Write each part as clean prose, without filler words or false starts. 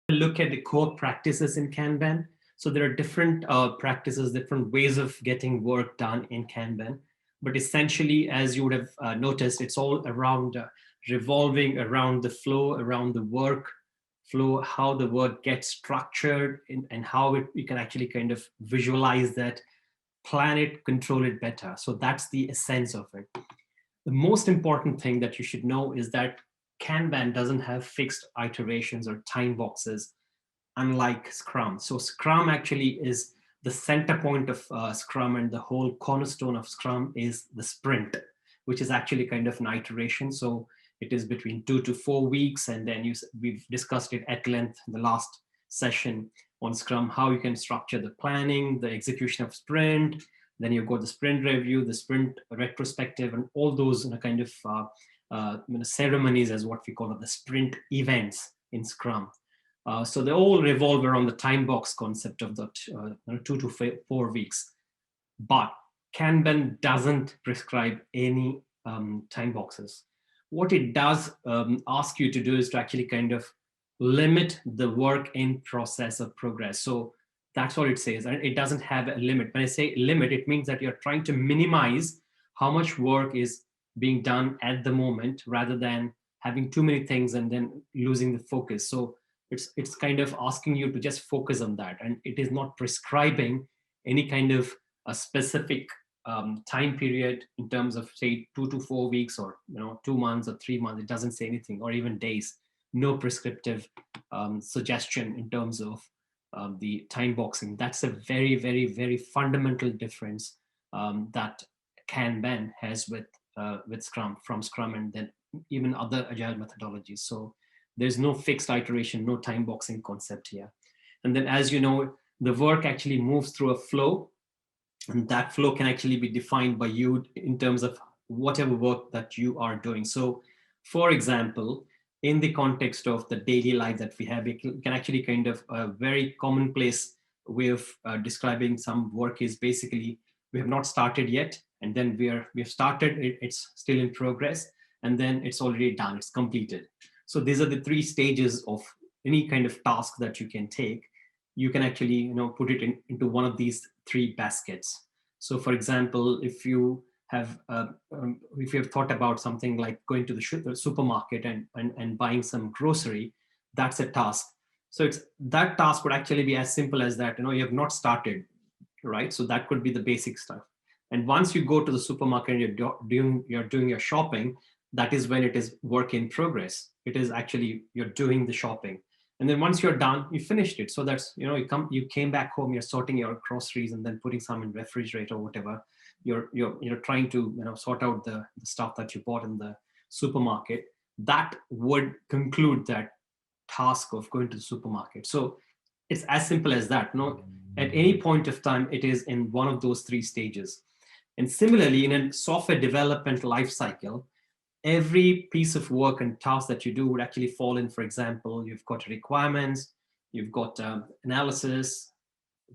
Look at the core practices in Kanban. So there are different practices, different ways of getting work done in Kanban. But essentially, as you would have noticed, it's all around revolving around the flow, around the work flow, how the work gets structured, and how you can actually kind of visualize that, plan it, control it better. So that's the essence of it. The most important thing that you should know is that Kanban doesn't have fixed iterations or time boxes, unlike Scrum. So Scrum actually is the center point of Scrum, and the whole cornerstone of Scrum is the sprint, which is actually kind of an iteration. So it is between 2 to 4 weeks. And then we've discussed it at length in the last session on Scrum, how you can structure the planning, the execution of sprint. Then you've got the sprint review, the sprint retrospective, and all those kind of ceremonies, as what we call it, the sprint events in Scrum. So they all revolve around the time box concept of the 2 to 4 weeks. But Kanban doesn't prescribe any time boxes. What it does ask you to do is to actually kind of limit the work in process of progress. So that's what it says. And it doesn't have a limit. When I say limit, it means that you're trying to minimize how much work is being done at the moment, rather than having too many things and then losing the focus. So it's kind of asking you to just focus on that. And it is not prescribing any kind of a specific time period in terms of, say, 2 to 4 weeks, or 2 months or 3 months. It doesn't say anything, or even days. No prescriptive suggestion in terms of the time boxing. That's a very, very, very fundamental difference that Kanban has with Scrum, from Scrum, and then even other agile methodologies. So there's no fixed iteration, no time boxing concept here. And then, as you know, the work actually moves through a flow, and that flow can actually be defined by you in terms of whatever work that you are doing. So, for example, in the context of the daily life that we have, it can actually kind of a very commonplace way of describing some work is basically, we have not started yet, and then we have started, it's still in progress, and then it's already done, it's completed. So these are the 3 stages of any kind of task that you can take. You can actually put it into one of these 3 baskets. So for example, if you have thought about something like going to the supermarket and buying some grocery, that's a task. So that task would actually be as simple as that. You have not started, right? So that could be the basic stuff. And once you go to the supermarket and you're doing your shopping, that is when it is work in progress. It is actually, you're doing the shopping. And then once you're done, you finished it. So that's, you came back home, you're sorting your groceries and then putting some in refrigerator or whatever. You're trying to sort out the stuff that you bought in the supermarket. That would conclude that task of going to the supermarket. So it's as simple as that. At any point of time, it is in one of those 3 stages. And similarly, in a software development life cycle, every piece of work and task that you do would actually fall in, for example, you've got requirements, you've got analysis,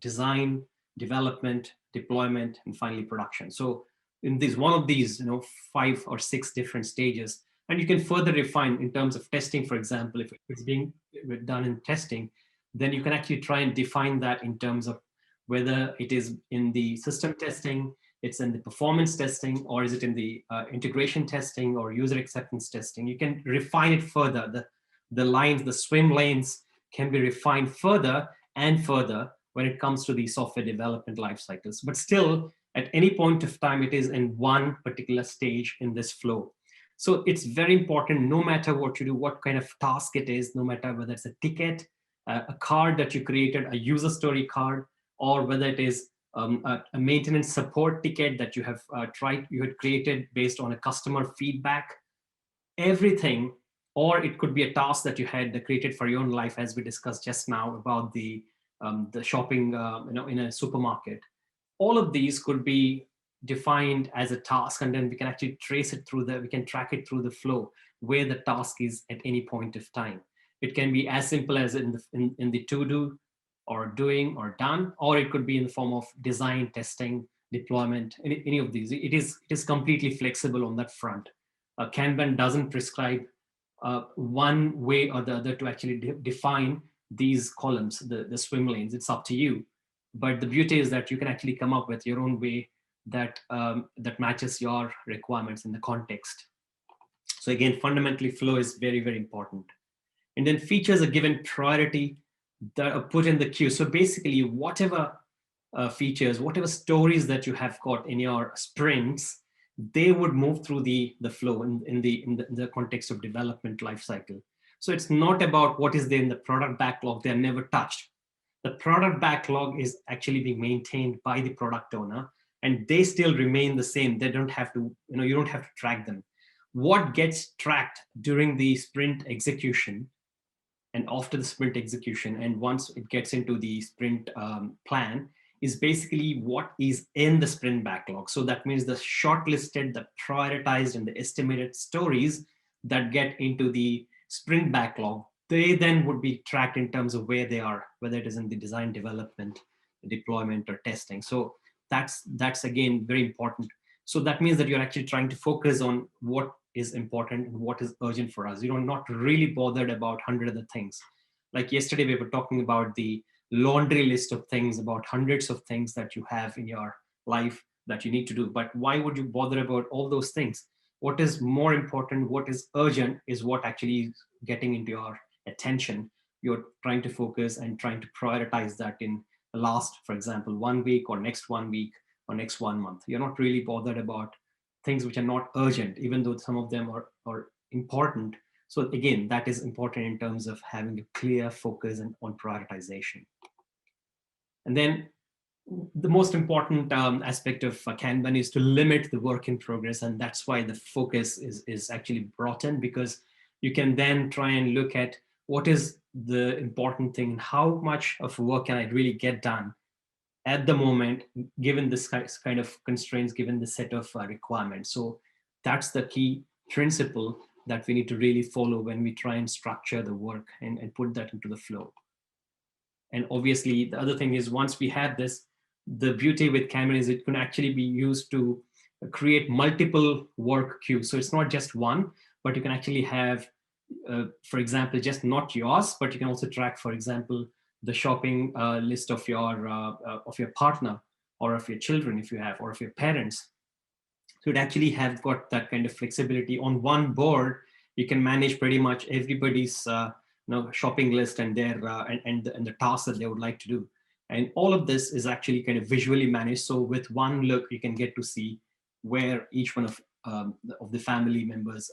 design, development, deployment, and finally production. So in one of these 5 or 6 different stages, and you can further refine in terms of testing. For example, if it's being done in testing, then you can actually try and define that in terms of whether it is in the system testing, it's in the performance testing, or is it in the integration testing or user acceptance testing. You can refine it further. The lines, the swim lanes can be refined further and further when it comes to the software development life cycles. But still, at any point of time, it is in one particular stage in this flow. So it's very important, no matter what you do, what kind of task it is, no matter whether it's a ticket, a card that you created, a user story card, or whether it is a maintenance support ticket that you have you had created based on a customer feedback, everything, or it could be a task that you had created for your own life, as we discussed just now about the shopping in a supermarket. All of these could be defined as a task, and then we can actually trace it through we can track it through the flow where the task is at any point of time. It can be as simple as in the to do, or doing, or done, or it could be in the form of design, testing, deployment, any of these. It is completely flexible on that front. Kanban doesn't prescribe one way or the other to actually define these columns, the swim lanes. It's up to you. But the beauty is that you can actually come up with your own way that that matches your requirements in the context. So again, fundamentally, flow is very, very important. And then features are given priority that are put in the queue. So basically, whatever features, whatever stories that you have got in your sprints, they would move through the flow in the context of development lifecycle. So it's not about what is there in the product backlog. They're never touched. The product backlog is actually being maintained by the product owner, and they still remain the same. They don't have to, you don't have to track them. What gets tracked during the sprint execution and after the sprint execution, and once it gets into the sprint plan, is basically what is in the sprint backlog. So that means the shortlisted, the prioritized, and the estimated stories that get into the sprint backlog, they then would be tracked in terms of where they are, whether it is in the design, development, deployment, or testing. So that's again very important. So that means that you're actually trying to focus on what is important and what is urgent for us. You're not really bothered about 100 other things. Like yesterday, we were talking about the laundry list of things, about hundreds of things that you have in your life that you need to do. But why would you bother about all those things? What is more important, what is urgent, is what actually is getting into your attention. You're trying to focus and trying to prioritize that in the last, for example, 1 week or next 1 week or next 1 month. You're not really bothered about things which are not urgent, even though some of them are important. So again, that is important in terms of having a clear focus on prioritization. And then the most important aspect of Kanban is to limit the work in progress. And that's why the focus is actually brought in, because you can then try and look at what is the important thing and how much of work can I really get done at the moment, given this kind of constraints, given the set of requirements. So that's the key principle that we need to really follow when we try and structure the work and put that into the flow. And obviously, the other thing is, once we have this, the beauty with Kanban is it can actually be used to create multiple work queues. So it's not just one, but you can actually have, for example, just not yours, but you can also track, for example, the shopping list of your partner, or of your children if you have, or of your parents. So it actually have got that kind of flexibility. On one board, you can manage pretty much everybody's shopping list and their and the tasks that they would like to do. And all of this is actually kind of visually managed. So with one look, you can get to see where each one of the family members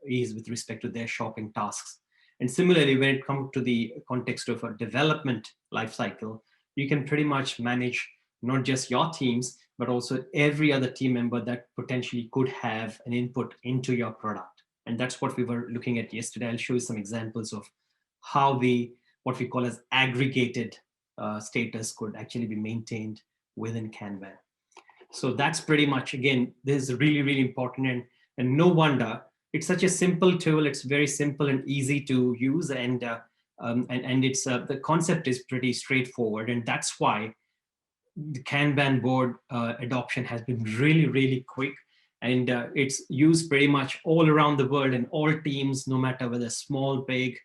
is with respect to their shopping tasks. And similarly, when it comes to the context of a development lifecycle, you can pretty much manage not just your teams, but also every other team member that potentially could have an input into your product. And that's what we were looking at yesterday. I'll show you some examples of how what we call as aggregated status could actually be maintained within Kanban. So that's pretty much, again, this is really, really important. And no wonder, it's such a simple tool. It's very simple and easy to use. And it's the concept is pretty straightforward. And that's why the Kanban board adoption has been really, really quick. And it's used pretty much all around the world, and all teams, no matter whether small, big,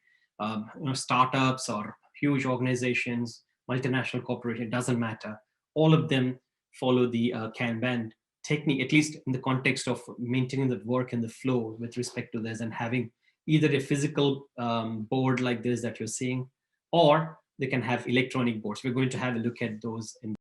startups or huge organizations, multinational corporation, it doesn't matter. All of them follow the Kanban technique, at least in the context of maintaining the work and the flow with respect to this, and having either a physical board like this that you're seeing, or they can have electronic boards. We're going to have a look at those in